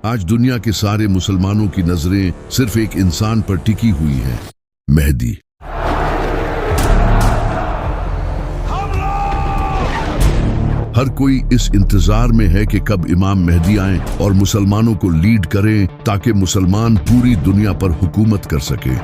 आज दुनिया के सारे मुसलमानों की नजरें सिर्फ एक इंसान पर टिकी हुई हैं, मेहदी। हर कोई इस इंतजार में है कि कब इमाम मेहदी आएं और मुसलमानों को लीड करें ताकि मुसलमान पूरी दुनिया पर हुकूमत कर सके।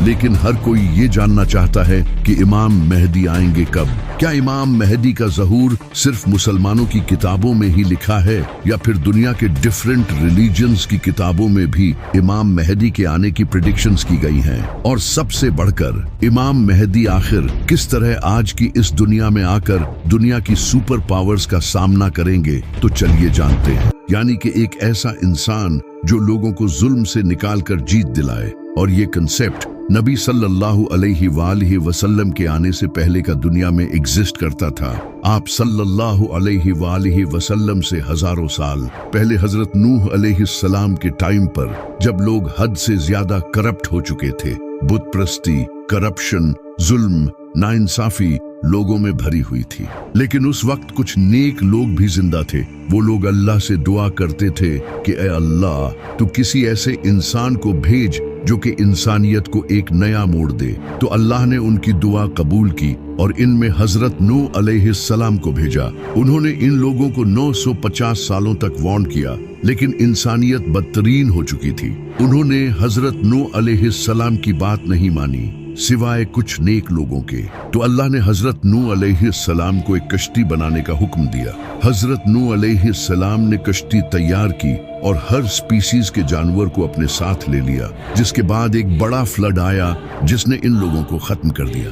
लेकिन हर कोई ये जानना चाहता है कि इमाम मेहदी आएंगे कब। क्या इमाम मेहदी का ज़हूर सिर्फ मुसलमानों की किताबों में ही लिखा है या फिर दुनिया के डिफरेंट रिलीजन्स की किताबों में भी इमाम मेहदी के आने की प्रेडिक्शंस की गई हैं? और सबसे बढ़कर इमाम मेहदी आखिर किस तरह आज की इस दुनिया में आकर दुनिया की सुपर पावर्स का सामना करेंगे? तो चलिए जानते हैं। यानी कि एक ऐसा इंसान जो लोगों को जुल्म से निकाल कर जीत दिलाए। और ये कंसेप्ट नबी सल्लल्लाहु अलैहि वसल्लम के आने से पहले का दुनिया में एग्जिस्ट करता था। आप सल्लल्लाहु अलैहि वसल्लम से हजारों साल पहले हजरत नूह अलैहिस्सलाम के टाइम पर जब लोग हद से ज्यादा करप्ट हो चुके थे, बुत प्रस्ती, करप्शन, जुल्म, नाइंसाफी लोगों में भरी हुई थी। लेकिन उस वक्त कुछ नेक लोग भी जिंदा थे। वो लोग अल्लाह से दुआ करते थे कि ऐ अल्लाह, तू किसी ऐसे इंसान को भेज जो कि इंसानियत को एक नया मोड़ दे। तो अल्लाह ने उनकी दुआ कबूल की और इनमें हजरत नूह अलैहिस्सलाम को भेजा। उन्होंने इन लोगों को 950 सालों तक वार्न किया, लेकिन इंसानियत बदतरीन हो चुकी थी। उन्होंने हजरत नूह अलैहिस्सलाम की बात नहीं मानी सिवाय कुछ नेक लोगों के। तो अल्लाह ने हजरत नूह अलैहिस्सलाम को एक कश्ती बनाने का हुक्म दिया। हजरत नूह अलैहिस्सलाम ने कश्ती तैयार की और हर स्पीसीज के जानवर को अपने साथ ले लिया, जिसके बाद एक बड़ा फ्लड आया जिसने इन लोगों को खत्म कर दिया।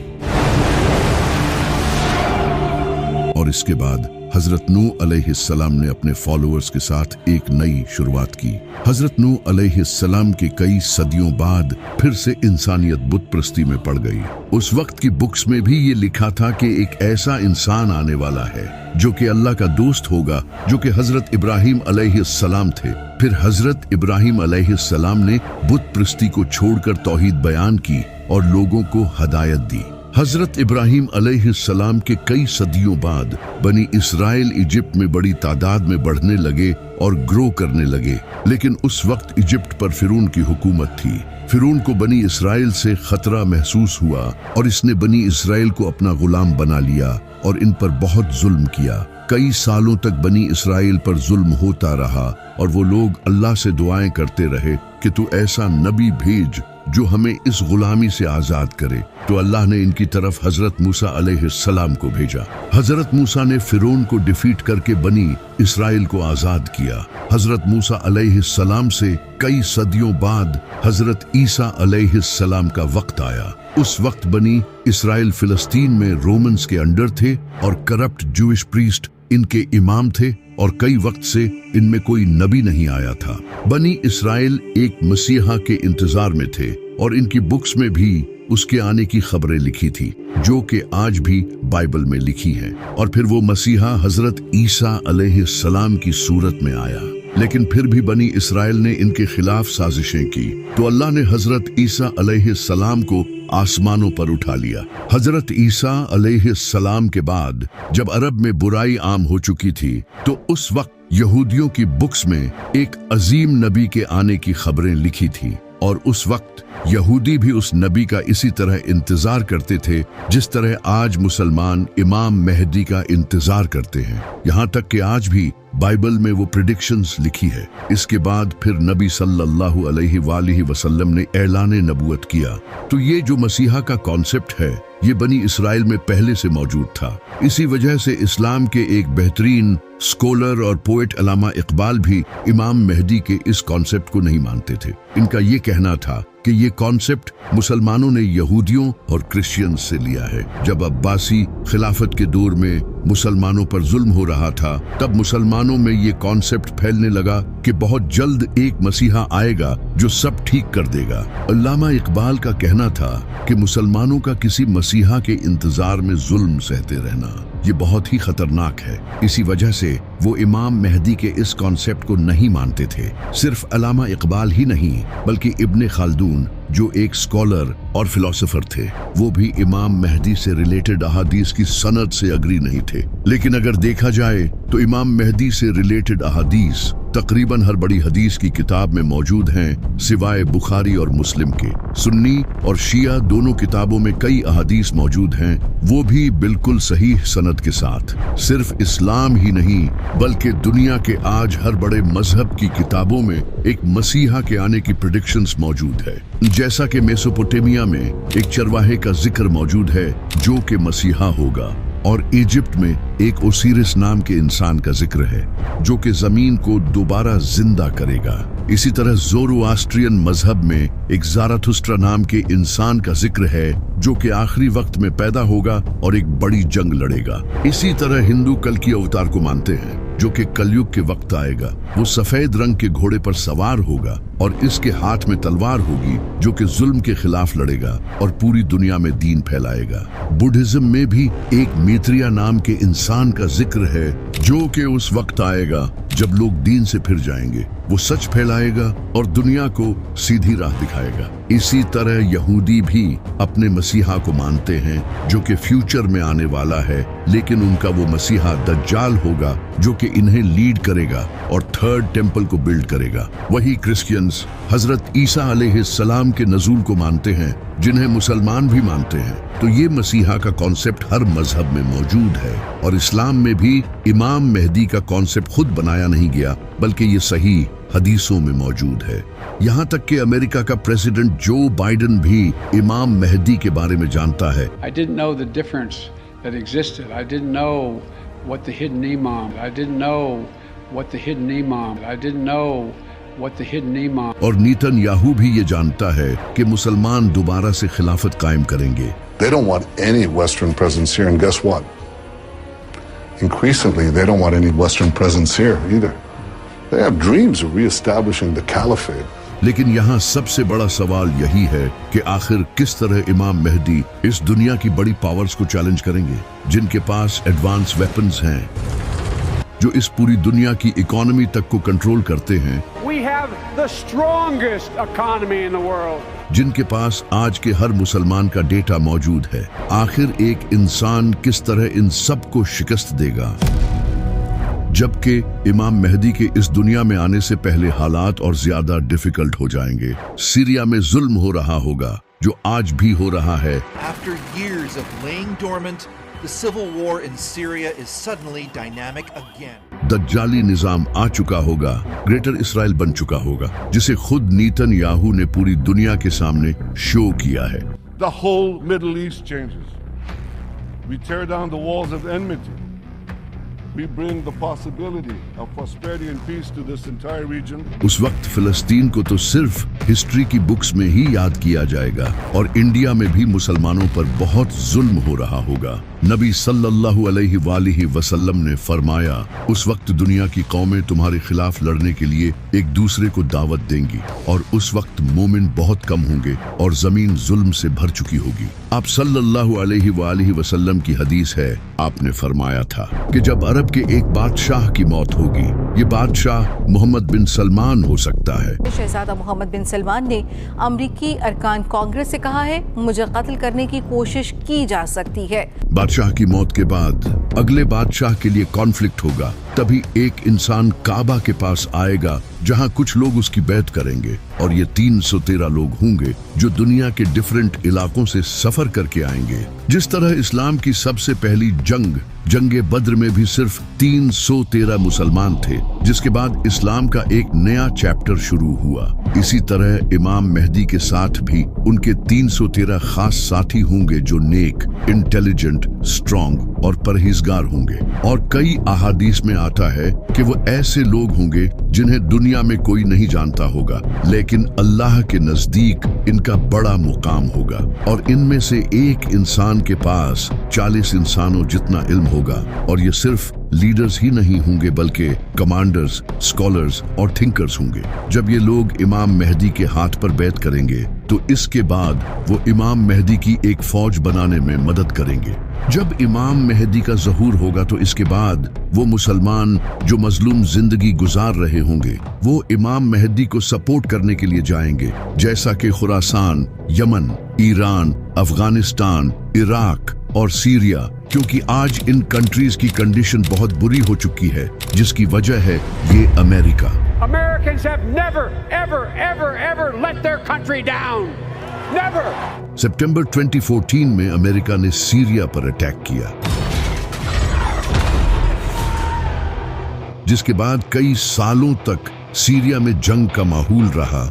और इसके बाद हजरत नूह अलैहिस्सलाम ने अपने फॉलोअर्स के साथ एक नई शुरुआत की। हजरत नूह अलैहिस्सलाम के कई सदियों बाद फिर से इंसानियत बुत प्रस्ती में पड़ गई। उस वक्त की बुक्स में भी ये लिखा था कि एक ऐसा इंसान आने वाला है जो कि अल्लाह का दोस्त होगा, जो कि हजरत इब्राहिम अलैहिस्सलाम थे। फिर हजरत इब्राहिम अलैहिस्सलाम ने बुत प्रस्ती को छोड़कर तौहीद बयान की और लोगों को हदायत दी। हजरत इब्राहिम अलैहिस्सलाम के कई सदियों बाद बनी इसराइल इजिप्ट में बड़ी तादाद में बढ़ने लगे और ग्रो करने लगे। लेकिन उस वक्त इजिप्ट पर फिरौन की हुकूमत थी। फिरौन को बनी इसराइल से खतरा महसूस हुआ और इसने बनी इसराइल को अपना गुलाम बना लिया और इन पर बहुत जुल्म किया। कई सालों तक बनी इसराइल पर जुल्म होता रहा और वो लोग अल्लाह से दुआएं करते रहे कि तू ऐसा नबी भेज जो हमें इस गुलामी से आजाद करे। तो अल्लाह ने इनकी तरफ हजरत मूसा अलैहिस्सलाम को भेजा। हजरत मूसा ने फिरौन को डिफीट करके बनी इसराइल को आजाद किया। हजरत मूसा अलैहिस्सलाम से कई सदियों बाद हजरत ईसा अलैहिस्सलाम का वक्त आया। उस वक्त बनी इसराइल फिलिस्तीन में रोमन्स के अंडर थे और करप्ट जूइश प्रीस्ट इनके इमाम थे और कई वक्त से इनमें कोई नबी नहीं आया था। बनी इसराइल एक मसीहा के इंतजार में थे और इनकी बुक्स में भी उसके आने की खबरें लिखी थी, जो कि आज भी बाइबल में लिखी हैं। और फिर वो मसीहा हजरत ईसा अलैहिस्सलाम की सूरत में आया। लेकिन फिर भी बनी इसराइल ने इनके खिलाफ साजिशें की, तो अल्लाह ने हजरत ईसा अलैहिस्सलाम को आसमानों पर उठा लिया। हजरत ईसा अलैहिस्सलाम के बाद जब अरब में बुराई आम हो चुकी थी, तो उस वक्त यहूदियों की बुक्स में एक अजीम नबी के आने की खबरें लिखी थी। और उस वक्त यहूदी भी उस नबी का इसी तरह इंतजार करते थे जिस तरह आज मुसलमान इमाम मेहदी का इंतजार करते हैं। यहाँ तक कि आज भी बाइबल में वो प्रेडिक्शंस लिखी है। इसके बाद फिर नबी सल्लल्लाहु अलैहि वसल्लम ने ऐलान नबूवत किया। तो ये जो मसीहा का कॉन्सेप्ट है, ये बनी इसराइल में पहले से मौजूद था। इसी वजह से इस्लाम के एक बेहतरीन स्कॉलर और पोएट अल्लामा इकबाल भी इमाम मेहदी के इस कॉन्सेप्ट को नहीं मानते थे। इनका ये कहना था कि ये कॉन्सेप्ट मुसलमानों ने यहूदियों और क्रिश्चियंस से लिया है। जब अब्बासी खिलाफत के दौर में मुसलमानों पर जुल्म हो रहा था, तब मुसलमानों में ये कॉन्सेप्ट फैलने लगा कि बहुत जल्द एक मसीहा आएगा जो सब ठीक कर देगा। अल्लामा इकबाल का कहना था कि मुसलमानों का किसी मसीहा के इंतजार में जुल्म सहते रहना ये बहुत ही खतरनाक है। इसी वजह से वो इमाम मेहदी के इस कॉन्सेप्ट को नहीं मानते थे। सिर्फ अल्लामा इकबाल ही नहीं, बल्कि इब्ने खाल्दून जो एक स्कॉलर और फिलोसोफर थे। वो भी इमाम मेहदी से रिलेटेड अहादीस की सनद से अग्री नहीं थे। लेकिन अगर देखा जाए तो इमाम मेहदी से रिलेटेड अहादीस तकरीबन हर बड़ी हदीस की किताब में मौजूद हैं, सिवाय बुखारी और मुस्लिम के। सुन्नी और शिया दोनों किताबों में कई अहादीस मौजूद हैं, वो भी बिल्कुल सही सनद के साथ। सिर्फ इस्लाम ही नहीं बल्कि दुनिया के आज हर बड़े मजहब की किताबों में एक मसीहा के आने की प्रेडिक्शंस मौजूद है। जैसा कि मेसोपोटामिया में एक चरवाहे का जिक्र मौजूद है जो कि मसीहा होगा, और इजिप्ट में एक ओसिरिस नाम के इंसान का जिक्र है जो कि जमीन को दोबारा जिंदा करेगा। इसी तरह ज़ोरोआस्ट्रियन मजहब में एक ज़ाराथुस्ट्रा नाम के इंसान का जिक्र है जो कि आखिरी वक्त में पैदा होगा और एक बड़ी जंग लड़ेगा। इसी तरह हिंदू कल की अवतार को मानते हैं जो कि कलयुग के वक्त आएगा। वो सफेद रंग के घोड़े पर सवार होगा और इसके हाथ में तलवार होगी जो कि जुल्म के खिलाफ लड़ेगा और पूरी दुनिया में दीन फैलाएगा। बुद्धिज्म में भी एक मैत्रेय नाम के इंसान का जिक्र है जो कि उस वक्त आएगा जब लोग दीन से फिर जाएंगे। वो सच फैलाएगा और दुनिया को सीधी राह दिखाएगा। इसी तरह यहूदी भी अपने मसीहा को मानते हैं जो कि फ्यूचर में आने वाला है, लेकिन उनका वो मसीहा दज्जाल होगा जो कि इन्हें लीड करेगा और थर्ड टेम्पल को बिल्ड करेगा। वही क्रिश्चियंस हजरत ईसा अलैहिस्सलाम के नज़ूल को मानते हैं जिन्हें मुसलमान भी मानते हैं। तो ये मसीहा का कॉन्सेप्ट हर मजहब में मौजूद है, और इस्लाम में भी इमाम मेहदी का कॉन्सेप्ट खुद बनाया नहीं गया बल्कि ये सही हदीसों में मौजूद है। यहाँ तक कि अमेरिका का प्रेसिडेंट जो बाइडेन भी इमाम मेहदी के बारे में जानता है। I didn't know the difference that existed. I didn't know what the hidden imam. I didn't know what the hidden imam. I didn't know what the hidden imam. और Netanyahu भी ये जानता है कि मुसलमान दोबारा से खिलाफत कायम करेंगे। They don't want any Western presence here, and guess what? Increasingly, they don't want any Western presence here either. They have dreams of reestablishing the caliphate. लेकिन यहाँ सबसे बड़ा सवाल यही है कि आखिर किस तरह इमाम मेहदी इस दुनिया की बड़ी पावर्स को चैलेंज करेंगे जिनके पास एडवांस वेपन्स हैं, जो इस पूरी दुनिया की इकोनॉमी तक को कंट्रोल करते हैं। We have the strongest economy in the world. जिनके पास आज के हर मुसलमान का डेटा मौजूद है। आखिर एक इंसान किस तरह इन सब को शिकस्त देगा, जबकि इमाम मेहदी के इस दुनिया में आने से पहले हालात और ज्यादा डिफिकल्ट हो जाएंगे। सीरिया में जुल्म हो रहा होगा जो आज भी हो रहा है। After years of laying dormant, the civil war in Syria is suddenly dynamic again. दज्जाली निजाम आ चुका होगा, ग्रेटर इसराइल बन चुका होगा, जिसे खुद नेतन्याहू ने पूरी दुनिया के सामने शो किया है। The whole Middle East changes. We tear down the walls of enmity. We bring the possibility of prosperity and peace to this entire region. उस वक्त फिलिस्तीन को तो सिर्फ हिस्ट्री की बुक्स में ही याद किया जाएगा, और इंडिया में भी मुसलमानों पर बहुत जुल्म हो रहा होगा। नबी सल्लल्लाहु अलैहि वसल्लम ने फरमाया, उस वक्त दुनिया की कौमें तुम्हारे खिलाफ लड़ने के लिए एक दूसरे को दावत देंगी, और उस वक्त मोमिन बहुत कम होंगे और जमीन जुल्म से भर चुकी होगी। आप सल्लल्लाहु अलैहि वसल्लम की हदीस है, आपने फरमाया था कि जब अरब के एक बादशाह की मौत होगी, ये बादशाह मोहम्मद बिन सलमान हो सकता है। शहजादा मोहम्मद बिन सलमान ने अमरीकी अरकान कांग्रेस से कहा है, मुझे कत्ल करने की कोशिश की जा सकती है। बादशाह की मौत के बाद अगले बादशाह के लिए कॉन्फ्लिक्ट होगा। तभी एक इंसान काबा के पास आएगा जहां कुछ लोग उसकी बैत करेंगे, और ये 313 लोग होंगे जो दुनिया के डिफरेंट इलाकों से सफर करके आएंगे। जिस तरह इस्लाम की सबसे पहली जंगे बद्र में भी सिर्फ 313 मुसलमान थे, जिसके बाद इस्लाम का एक नया चैप्टर शुरू हुआ। इसी तरह इमाम मेहदी के साथ भी उनके 313 खास साथी होंगे जो नेक, इंटेलिजेंट, स्ट्रॉन्ग और परहेजगार होंगे। और कई अहादीस में आता है कि वो ऐसे लोग होंगे जिन्हें दुनिया में कोई नहीं जानता होगा, लेकिन अल्लाह के नजदीक इनका बड़ा मुकाम होगा, और इनमें से एक इंसान के पास 40 इंसानों जितना इल्म होगा। और ये सिर्फ लीडर्स ही नहीं होंगे बल्कि कमांडर्स, स्कॉलर्स और थिंकर्स होंगे। जब ये लोग इमाम मेहदी के हाथ पर बैत करेंगे तो इसके बाद वो इमाम मेहदी की एक फौज बनाने में मदद करेंगे। जब इमाम मेहदी का ज़हूर होगा तो इसके बाद वो मुसलमान जो मजलूम जिंदगी गुजार रहे होंगे वो इमाम मेहदी को सपोर्ट करने के लिए जाएंगे, जैसा कि Khorasan, Yemen, Iran, Afghanistan, Iraq और सीरिया, क्योंकि आज इन कंट्रीज की कंडीशन बहुत बुरी हो चुकी है, जिसकी वजह है ये America. Americans have never, ever, ever, ever let their country down. Never. सितंबर 2014 में अमेरिका ने सीरिया पर अटैक किया, जिसके बाद कई सालों तक सीरिया में जंग का माहौल रहा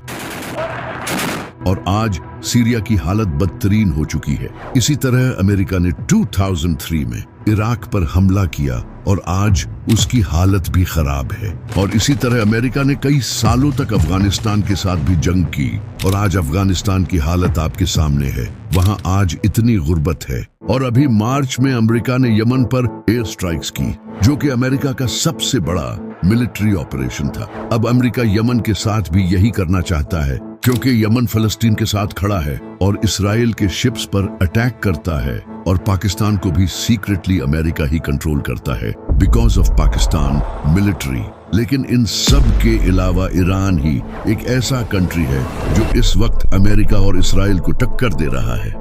और आज सीरिया की हालत बदतरीन हो चुकी है। इसी तरह अमेरिका ने 2003 में इराक पर हमला किया और आज उसकी हालत भी खराब है। और इसी तरह अमेरिका ने कई सालों तक अफगानिस्तान के साथ भी जंग की और आज अफगानिस्तान की हालत आपके सामने है। वहां आज इतनी गुर्बत है। और अभी मार्च में अमेरिका ने यमन पर एयर स्ट्राइक्स की, जो कि अमेरिका का सबसे बड़ा मिलिट्री ऑपरेशन था। अब अमेरिका यमन के साथ भी यही करना चाहता है, क्योंकि यमन फलस्तीन के साथ खड़ा है और इसराइल के शिप्स पर अटैक करता है और पाकिस्तान को भी सीक्रेटली अमेरिका ही कंट्रोल करता है बिकॉज ऑफ पाकिस्तान मिलिट्री। लेकिन इन सब के अलावा ईरान ही एक ऐसा कंट्री है जो इस वक्त अमेरिका और इसराइल को टक्कर दे रहा है।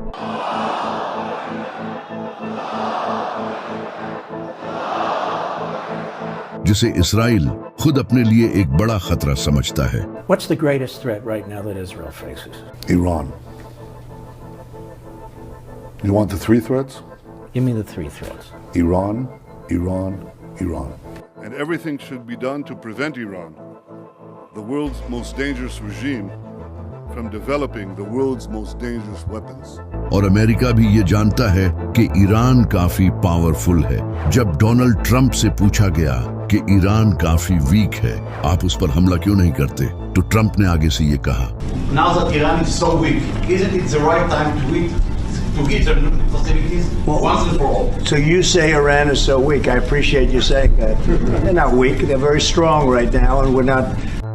जिसे इसराइल खुद अपने लिए एक बड़ा खतरा समझता है। What's the greatest threat right now that Israel faces? Iran. You want the three threats? Give me the three threats. Iran, Iran, Iran. And everything should be done to prevent Iran, the world's most dangerous regime, from developing the world's most dangerous weapons. और America भी ये जानता है कि Iran काफी powerful है। जब Donald Trump से पूछा गया कि ईरान काफी वीक है, आप उस पर हमला क्यों नहीं करते, तो ट्रंप ने आगे से ये कहा, Now that Iran is so weak, isn't it the right time to hit their nuclear facilities once and for all? So you say Iran is so weak. I appreciate you saying that. They're not weak. They're very strong right now, and we're not.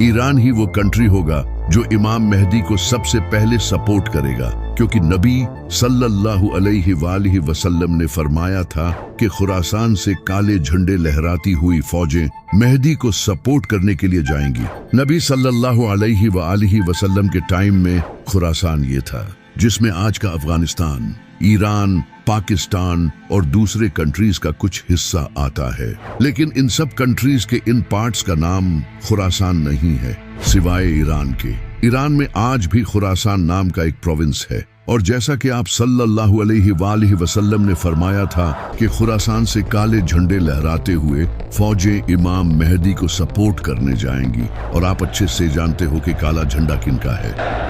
Iran ही वो country होगा जो इमाम मेहदी को सबसे पहले support करेगा, क्योंकि नबी सल्लल्लाहु अलैहि वसल्लम ने फरमाया था कि खुरासान से काले झंडे लहराती हुई फौजें मेहदी को सपोर्ट करने के लिए जाएंगी। नबी सल्लल्लाहु अलैहि वसल्लम के टाइम में खुरासान ये था, जिसमें आज का अफगानिस्तान, ईरान, पाकिस्तान और दूसरे कंट्रीज का कुछ हिस्सा आता है। लेकिन इन सब कंट्रीज के इन पार्ट्स का नाम खुरासान नहीं है, सिवाय ईरान के। ईरान में आज भी खुरासान नाम का एक प्रोविंस है। और जैसा कि आप सल्लल्लाहु अलैहि वसल्लम ने फरमाया था कि खुरासान से काले झंडे लहराते हुए फौजें इमाम मेहदी को सपोर्ट करने जाएंगी। और आप अच्छे से जानते हो कि काला झंडा किनका है।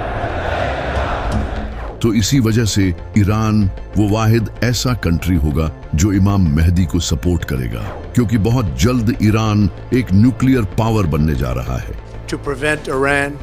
तो इसी वजह से ईरान वो वाहिद ऐसा कंट्री होगा जो इमाम मेहदी को सपोर्ट करेगा, क्योंकि बहुत जल्द ईरान एक न्यूक्लियर पावर बनने जा रहा है। To prevent Iran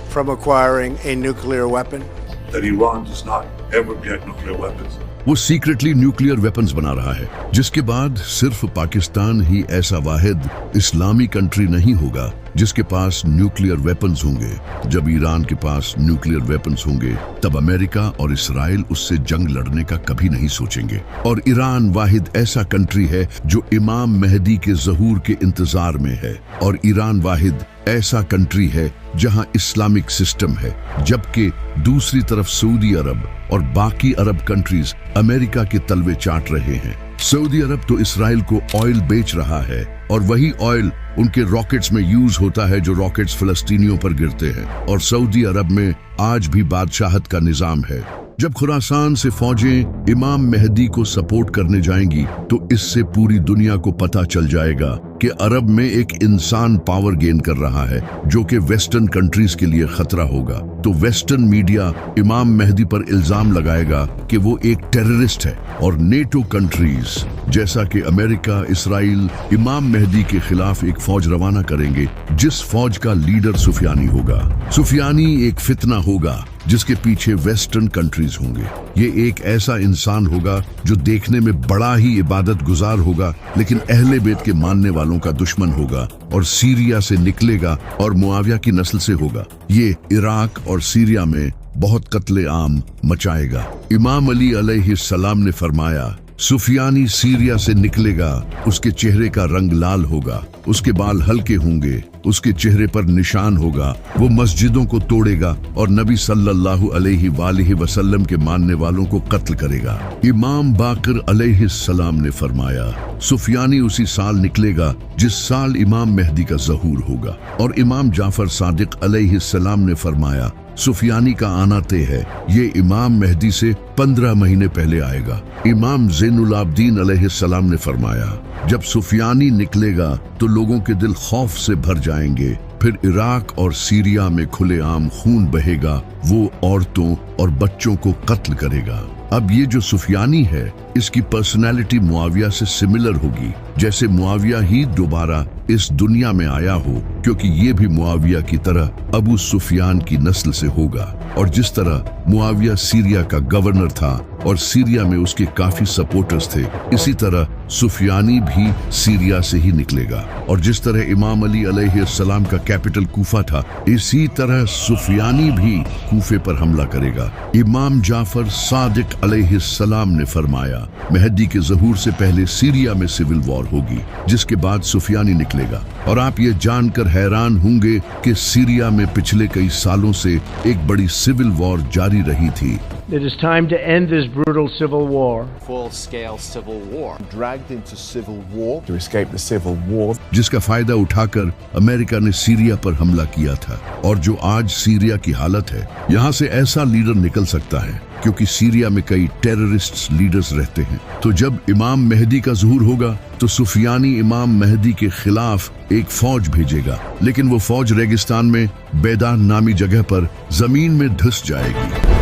from acquiring a nuclear weapon. That Iran does not ever get nuclear weapons. वो सीक्रेटली न्यूक्लियर वेपन्स बना रहा है, जिसके बाद सिर्फ पाकिस्तान ही ऐसा वाहिद इस्लामी कंट्री नहीं होगा जिसके पास न्यूक्लियर वेपन्स होंगे। जब ईरान के पास न्यूक्लियर वेपन्स होंगे तब अमेरिका और इसराइल उससे जंग लड़ने का कभी नहीं सोचेंगे। और ईरान वाहिद ऐसा कंट्री है जो इमाम मेहदी के ज़हूर के इंतजार में है। और ईरान वाहिद ऐसा कंट्री है जहां इस्लामिक सिस्टम है, जबकि दूसरी तरफ सऊदी अरब और बाकी अरब कंट्रीज अमेरिका के तलवे चाट रहे हैं। सऊदी अरब तो इसराइल को ऑयल बेच रहा है और वही ऑयल उनके रॉकेट्स में यूज होता है जो रॉकेट्स फिलिस्तीनियों पर गिरते हैं। और सऊदी अरब में आज भी बादशाहत का निजाम है। जब खुरासान से फौजें इमाम मेहदी को सपोर्ट करने जाएंगी तो इससे पूरी दुनिया को पता चल जाएगा कि अरब में एक इंसान पावर गेन कर रहा है, जो कि वेस्टर्न कंट्रीज के लिए खतरा होगा। तो वेस्टर्न मीडिया इमाम मेहदी पर इल्जाम लगाएगा कि वो एक टेररिस्ट है। और नेटो कंट्रीज जैसा कि अमेरिका, इसराइल इमाम मेहदी के खिलाफ एक फौज रवाना करेंगे, जिस फौज का लीडर सुफियानी होगा। सुफियानी एक फितना होगा जिसके पीछे वेस्टर्न कंट्रीज होंगे। ये एक ऐसा इंसान होगा जो देखने में बड़ा ही इबादत गुजार होगा, लेकिन अहले बैत के मानने वालों का दुश्मन होगा और सीरिया से निकलेगा और मुआविया की नस्ल से होगा। ये इराक और सीरिया में बहुत कत्ले आम मचाएगा। इमाम अली अलैहिस्सलाम ने फरमाया, सुफियानी सीरिया से निकलेगा, उसके चेहरे का रंग लाल होगा, उसके बाल हल्के होंगे, उसके चेहरे पर निशान होगा, वो मस्जिदों को तोड़ेगा और नबी सल्लल्लाहु अलैहि वसल्लम के मानने वालों को कत्ल करेगा। इमाम बाकर अलैहिस्सलाम ने फरमाया, सुफियानी उसी साल निकलेगा जिस साल इमाम मेहदी का ज़हूर होगा। और इमाम जाफर सादिक अलैहिस्सलाम ने फरमाया, सुफियानी का आना तय है, ये इमाम मेहदी से 15 महीने पहले आएगा। इमाम ज़ैनुल आबदीन अलैहिस्सलाम ने फरमाया, जब सुफियानी निकलेगा तो लोगों के दिल खौफ से भर जाएंगे, फिर इराक और सीरिया में खुलेआम खून बहेगा, वो औरतों और बच्चों को कत्ल करेगा। अब ये जो सुफियानी है, इसकी पर्सनैलिटी मुआविया से सिमिलर होगी, जैसे मुआविया ही दोबारा इस दुनिया में आया हो, क्योंकि ये भी मुआविया की तरह अबू सुफियान की नस्ल से होगा। और जिस तरह मुआविया सीरिया का गवर्नर था और सीरिया में उसके काफी सपोर्टर्स थे, इसी तरह सुफियानी भी सीरिया से ही निकलेगा। और जिस तरह इमाम अली अलैहिस्सलाम का कैपिटल कूफा था, इसी तरह सुफियानी भी कूफे पर हमला करेगा। इमाम जाफर सादिक अलैहिस्सलाम ने फरमाया, मेहदी के ज़हूर से पहले सीरिया में सिविल वॉर होगी, जिसके बाद सुफियानी निकलेगा। और आप ये जानकर हैरान होंगे कि सीरिया में पिछले कई सालों से एक बड़ी सिविल वॉर जारी रही थी। It is time to end this brutal civil war. Full-scale civil war. Dragged into civil war to escape the civil war. जिसका फायदा उठाकर अमेरिका ने सीरिया पर हमला किया था। और जो आज सीरिया की हालत है, यहाँ से ऐसा लीडर निकल सकता है, क्योंकि सीरिया में कई टेररिस्ट लीडर्स रहते हैं। तो जब इमाम मेहदी का ज़हूर होगा तो सुफियानी इमाम मेहदी के खिलाफ एक फौज भेजेगा, लेकिन वो फौज रेगिस्तान में बेदान नामी जगह पर जमीन में धंस जाएगी,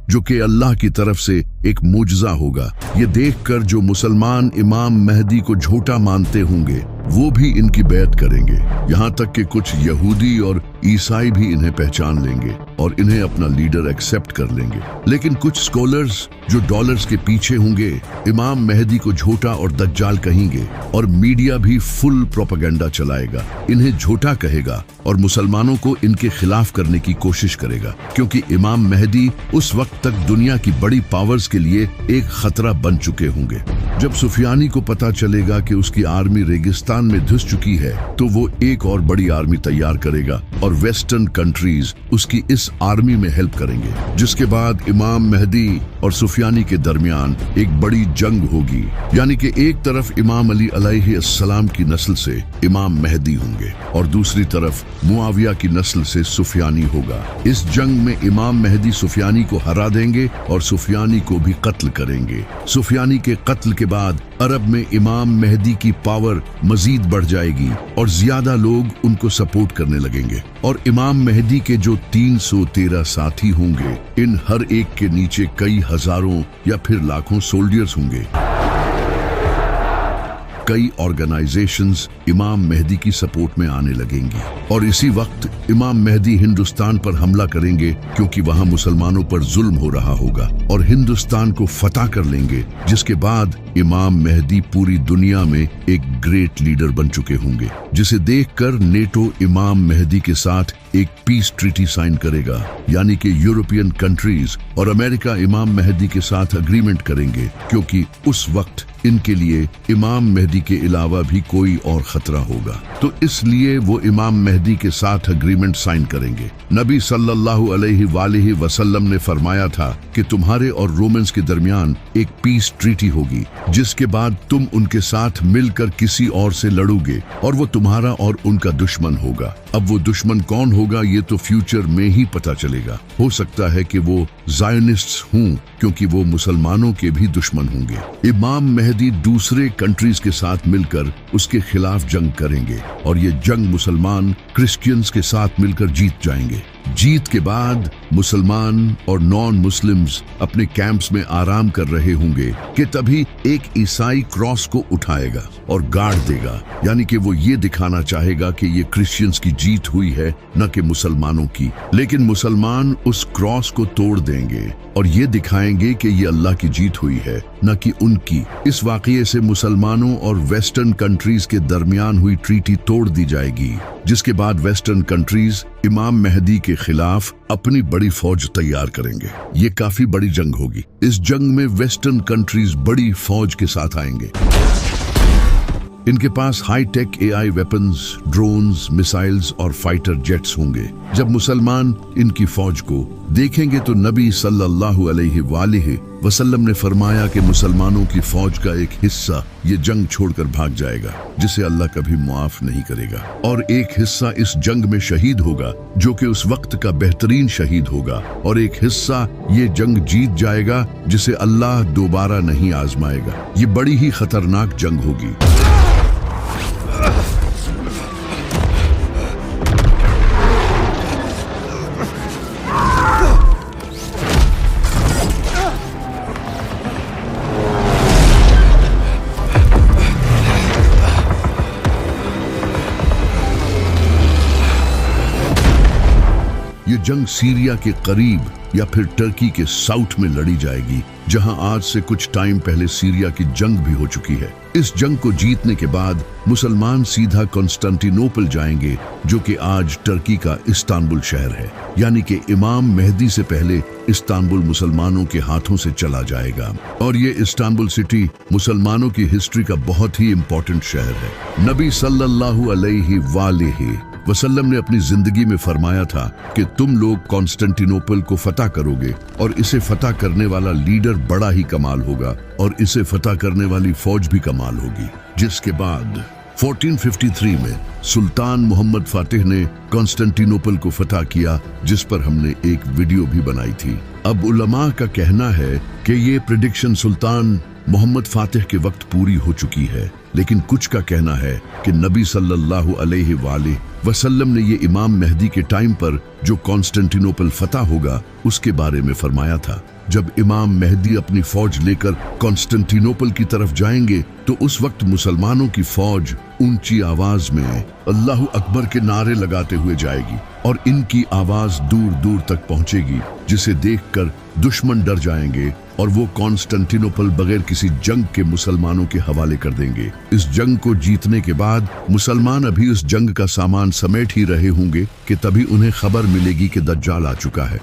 जो कि अल्लाह की तरफ से एक मुजज़ा होगा। ये देखकर जो मुसलमान इमाम मेहदी को झूठा मानते होंगे, वो भी इनकी बैत करेंगे। यहाँ तक कि कुछ यहूदी और ईसाई भी इन्हें पहचान लेंगे और इन्हें अपना लीडर एक्सेप्ट कर लेंगे। लेकिन कुछ स्कॉलर्स जो डॉलर्स के पीछे होंगे, इमाम मेहदी को झूठा और दज्जाल कहेंगे, और मीडिया भी फुल प्रोपेगेंडा चलाएगा, इन्हें झूठा कहेगा और मुसलमानों को इनके खिलाफ करने की कोशिश करेगा, क्योंकि इमाम मेहदी उस वक्त तक दुनिया की बड़ी पावर्स के लिए एक खतरा बन चुके होंगे। जब सुफियानी को पता चलेगा कि उसकी आर्मी रेगिस्तान में धंस चुकी है, तो वो एक और बड़ी आर्मी तैयार करेगा और वेस्टर्न कंट्रीज उसकी इस आर्मी में हेल्प करेंगे, जिसके बाद इमाम मेहदी और सुफियानी के दरमियान एक बड़ी जंग होगी। यानी कि एक तरफ इमाम अली अलैहिस्सलाम की नस्ल से इमाम मेहदी होंगे और दूसरी तरफ मुआविया की नस्ल से सुफियानी होगा। इस जंग में इमाम मेहदी सुफियानी को हरा देंगे और सुफियानी को भी कत्ल करेंगे। सुफियानी के कत्ल के बाद अरब में इमाम मेहदी की पावर मजीद बढ़ जाएगी और ज्यादा लोग उनको सपोर्ट करने लगेंगे। और इमाम मेहदी के जो 313 साथी होंगे, इन हर एक के नीचे कई हजारों या फिर लाखों सोल्जर्स होंगे। कई ऑर्गेनाइजेशंस इमाम मेहदी की सपोर्ट में आने लगेंगी और इसी वक्त इमाम मेहदी हिंदुस्तान पर हमला करेंगे, क्योंकि वहां मुसलमानों पर जुल्म हो रहा होगा, और हिंदुस्तान को फतह कर लेंगे, जिसके बाद इमाम मेहदी पूरी दुनिया में एक ग्रेट लीडर बन चुके होंगे, जिसे देखकर नेटो इमाम मेहदी के साथ एक पीस ट्रीटी साइन करेगा। यानी कि यूरोपियन कंट्रीज और अमेरिका इमाम मेहदी के साथ अग्रीमेंट करेंगे, क्योंकि उस वक्त इनके लिए इमाम मेहदी के अलावा भी कोई और खतरा होगा। तो इसलिए वो इमाम मेहदी के साथ अग्रीमेंट साइन करेंगे। नबी सल्लल्लाहु अलैहि वसल्लम ने फरमाया था कि तुम्हारे और रोमन्स के दरमियान एक पीस ट्रीटी होगी, जिसके बाद तुम उनके साथ मिलकर किसी और से लड़ोगे और वो तुम्हारा और उनका दुश्मन होगा। अब वो दुश्मन कौन होगा, ये तो फ्यूचर में ही पता चलेगा। हो सकता है कि वो ज़ायोनिस्ट्स हों, क्योंकि वो मुसलमानों के भी दुश्मन होंगे। इमाम मेहदी दूसरे कंट्रीज के साथ मिलकर उसके खिलाफ जंग करेंगे और ये जंग मुसलमान क्रिश्चियंस के साथ मिलकर जीत जाएंगे। जीत के बाद मुसलमान और नॉन मुस्लिम्स अपने कैंप्स में आराम कर रहे होंगे कि तभी एक ईसाई क्रॉस को उठाएगा और गाड़ देगा। यानी कि वो ये दिखाना चाहेगा कि ये क्रिश्चियंस की जीत हुई है, न कि मुसलमानों की। लेकिन मुसलमान उस क्रॉस को तोड़ देंगे और ये दिखाएंगे कि ये अल्लाह की जीत हुई है। न कि उनकी। इस वाक़ये से मुसलमानों और वेस्टर्न कंट्रीज के दरमियान हुई ट्रीटी तोड़ दी जाएगी, जिसके बाद वेस्टर्न कंट्रीज इमाम मेहदी के खिलाफ अपनी बड़ी फौज तैयार करेंगे। ये काफी बड़ी जंग होगी। इस जंग में वेस्टर्न कंट्रीज बड़ी फौज के साथ आएंगे। इनके पास high tech AI weapons, drones, missiles और फाइटर जेट्स होंगे। जब मुसलमान इनकी फौज को देखेंगे तो नबी सल्लल्लाहु अलैहि वसल्लम ने फरमाया कि मुसलमानों की फौज का एक हिस्सा ये जंग छोड़कर भाग जाएगा, जिसे अल्लाह कभी मुआफ नहीं करेगा, और एक हिस्सा इस जंग में शहीद होगा जो कि उस वक्त का बेहतरीन शहीद होगा, और एक हिस्सा ये जंग जीत जाएगा जिसे अल्लाह दोबारा नहीं आजमाएगा। ये बड़ी ही खतरनाक जंग होगी। ये जंग सीरिया के करीब या फिर टर्की के साउथ में लड़ी जाएगी, जहां आज से कुछ टाइम पहले सीरिया की जंग भी हो चुकी है। इस जंग को जीतने के बाद मुसलमान सीधा कॉन्स्टेंटिनोपल जाएंगे, जो कि आज टर्की का इस्तांबुल शहर है। यानी कि इमाम मेहदी से पहले इस्तांबुल मुसलमानों के हाथों से चला जाएगा, और ये इस्तांबुल सिटी मुसलमानों की हिस्ट्री का बहुत ही इम्पोर्टेंट शहर है। नबी सल्लल्लाहु अलैहि वसल्लम ने अपनी जिंदगी में फरमाया था कि तुम लोग कॉन्स्टेंटिनोपल को फतह करोगे, और इसे फतह करने वाला लीडर बड़ा ही कमाल होगा, और इसे फतह करने वाली फौज भी कमाल होगी। जिसके बाद 1453 में सुल्तान मोहम्मद फातिह ने कॉन्स्टेंटिनोपल को फतह किया, जिस पर हमने एक वीडियो भी बनाई थी। अब उलमा का कहना है कि ये प्रेडिक्शन सुल्तान मोहम्मद फातिह के वक्त पूरी हो चुकी है, लेकिन कुछ का कहना है कि नबी सल्लल्लाहु अलैहि वसल्लम ने ये इमाम मेहदी के टाइम पर जो कॉन्स्टेंटिनोपल फतह होगा उसके बारे में फरमाया था। जब इमाम मेहदी अपनी फौज लेकर कॉन्स्टेंटिनोपल की तरफ जाएंगे तो उस वक्त मुसलमानों की फौज ऊंची आवाज में अल्लाहु अकबर के नारे लगाते हुए जाएगी, और इनकी आवाज दूर दूर तक पहुंचेगी, जिसे देखकर दुश्मन डर जाएंगे और वो कॉन्स्टेंटिनोपल बगैर किसी जंग के मुसलमानों के हवाले कर देंगे। इस जंग को जीतने के बाद मुसलमान अभी उस जंग का सामान समेट ही रहे होंगे कि तभी उन्हें खबर मिलेगी कि दज्जाल आ चुका है।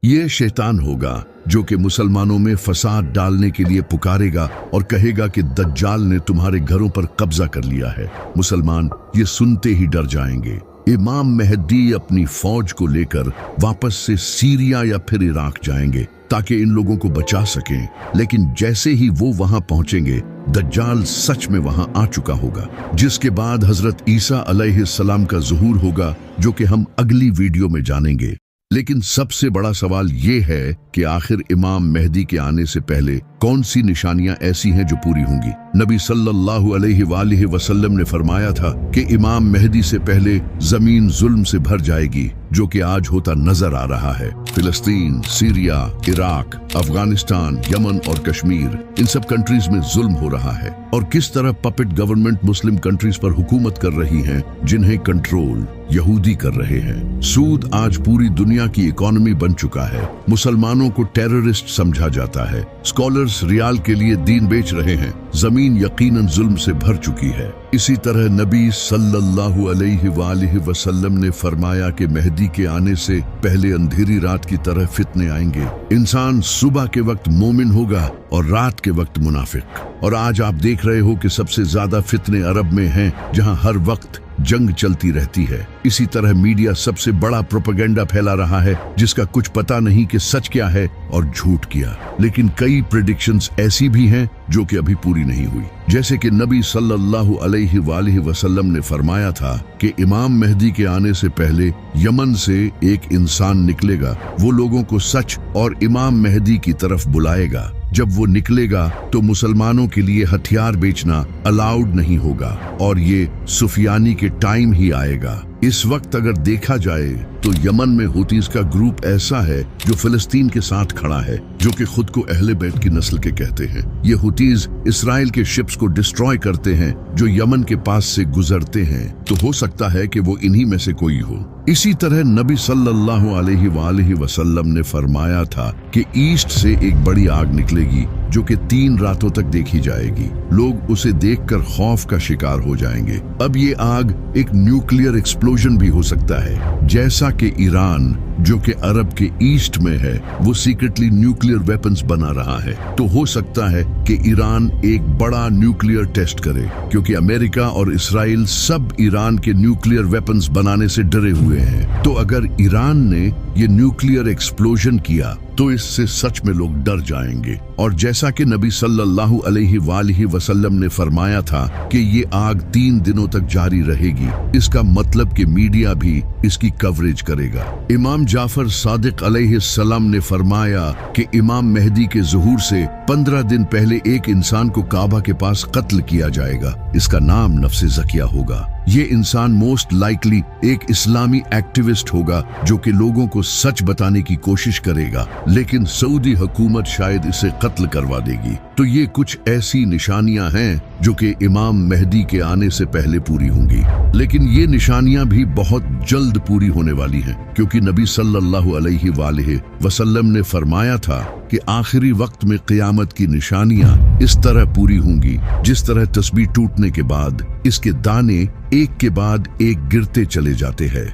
ये शैतान होगा जो कि मुसलमानों में फसाद डालने के लिए पुकारेगा और कहेगा कि दज्जाल ने तुम्हारे घरों पर कब्जा कर लिया है। मुसलमान ये सुनते ही डर जाएंगे। इमाम मेहदी अपनी फौज को लेकर वापस से सीरिया या फिर इराक जाएंगे ताकि इन लोगों को बचा सकें, लेकिन जैसे ही वो वहां पहुंचेंगे दज्जाल सच में वहां आ चुका होगा, जिसके बाद हजरत ईसा अलैहिस्सलाम का ज़ुहूर होगा, जो कि हम अगली वीडियो में जानेंगे। लेकिन सबसे बड़ा सवाल ये है कि आखिर इमाम मेहदी के आने से पहले कौन सी निशानियां ऐसी हैं जो पूरी होंगी। नबी सल्लल्लाहु अलैहि वसल्लम ने फरमाया था कि इमाम मेहदी से पहले जमीन जुल्म से भर जाएगी, जो कि आज होता नजर आ रहा है। फिलिस्तीन, सीरिया, इराक, अफगानिस्तान, यमन और कश्मीर, इन सब कंट्रीज में जुल्म हो रहा है, और किस तरह पपेट गवर्नमेंट मुस्लिम कंट्रीज पर हुकूमत कर रही हैं, जिन्हें कंट्रोल यहूदी कर रहे हैं। सूद आज पूरी दुनिया की इकोनॉमी बन चुका है। मुसलमानों को टेररिस्ट समझा जाता है। स्कॉलर्स रियाल के लिए दीन बेच रहे हैं। जमीन यकीनन जुल्म से भर चुकी है। इसी तरह नबी सल्लल्लाहु अलैहि वसल्लम ने फरमाया कि मेहदी के आने से पहले अंधेरी रात की तरह फितने आएंगे। इंसान सुबह के वक्त मोमिन होगा और रात के वक्त मुनाफिक। और आज आप देख रहे हो कि सबसे ज्यादा फितने अरब में हैं, जहां हर वक्त जंग चलती रहती है। इसी तरह मीडिया सबसे बड़ा प्रोपेगेंडा फैला रहा है, जिसका कुछ पता नहीं कि सच क्या है और झूठ क्या। लेकिन कई प्रेडिक्शंस ऐसी भी हैं जो कि अभी पूरी नहीं हुई, जैसे कि नबी सल्लल्लाहु अलैहि वसल्लम ने फरमाया था कि इमाम मेहदी के आने से पहले यमन से एक इंसान निकलेगा। वो लोगों को सच और इमाम मेहदी की तरफ बुलाएगा। जब वो निकलेगा तो मुसलमानों के लिए हथियार बेचना अलाउड नहीं होगा, और ये सुफियानी के टाइम ही आएगा। इस वक्त अगर देखा जाए तो यमन में हुतीज का ग्रुप ऐसा है जो फिलिस्तीन के साथ खड़ा है, जो कि खुद को अहले बैत की नस्ल के कहते हैं। ये हुतीज इसराइल के शिप्स को डिस्ट्रॉय करते हैं जो यमन के पास से गुजरते हैं, तो हो सकता है कि वो इन्हीं में से कोई हो। इसी तरह नबी सल्लल्लाहु अलैहि वसल्लम ने फरमाया था कि ईस्ट से एक बड़ी आग निकलेगी जो कि 3 रातों तक देखी जाएगी। लोग उसे देखकर खौफ का शिकार हो जाएंगे। अब ये आग एक न्यूक्लियर एक्सप्लोजन भी हो सकता है, जैसा कि ईरान जो कि अरब के ईस्ट में है वो सीक्रेटली न्यूक्लियर वेपन्स बना रहा है। तो हो सकता है कि ईरान एक बड़ा न्यूक्लियर टेस्ट करे, क्योंकि अमेरिका और इसराइल सब ईरान के न्यूक्लियर वेपन्स बनाने से डरे हुए हैं। तो अगर ईरान ने ये न्यूक्लियर एक्सप्लोजन किया तो इससे सच में लोग डर जाएंगे। और जैसा कि नबी सल्लल्लाहु अलैहि वसल्लम ने फरमाया था कि ये आग 3 दिनों तक जारी रहेगी, इसका मतलब कि मीडिया भी इसकी कवरेज करेगा। इमाम जाफर सादिक अलैहिस्सलाम ने फरमाया कि इमाम मेहदी के ज़ुहूर से 15 दिन पहले एक इंसान को काबा के पास कत्ल किया जाएगा। इसका नाम नफ्से ज़किया होगा। ये इंसान मोस्ट लाइकली एक इस्लामी एक्टिविस्ट होगा जो कि लोगों को सच बताने की कोशिश करेगा, लेकिन सऊदी हुकूमत शायद इसे कत्ल करवा देगी। तो ये कुछ ऐसी निशानियां हैं जो कि इमाम मेहदी के आने से पहले पूरी होंगी। लेकिन ये निशानियां भी बहुत जल्द पूरी होने वाली हैं, क्योंकि नबी सल्लल्लाहु अलैहि वसल्लम ने फरमाया था कि आखिरी वक्त में क़यामत की निशानियां इस तरह पूरी होंगी जिस तरह तस्बीह टूटने के बाद इसके दाने एक के बाद एक गिरते चले जाते हैं।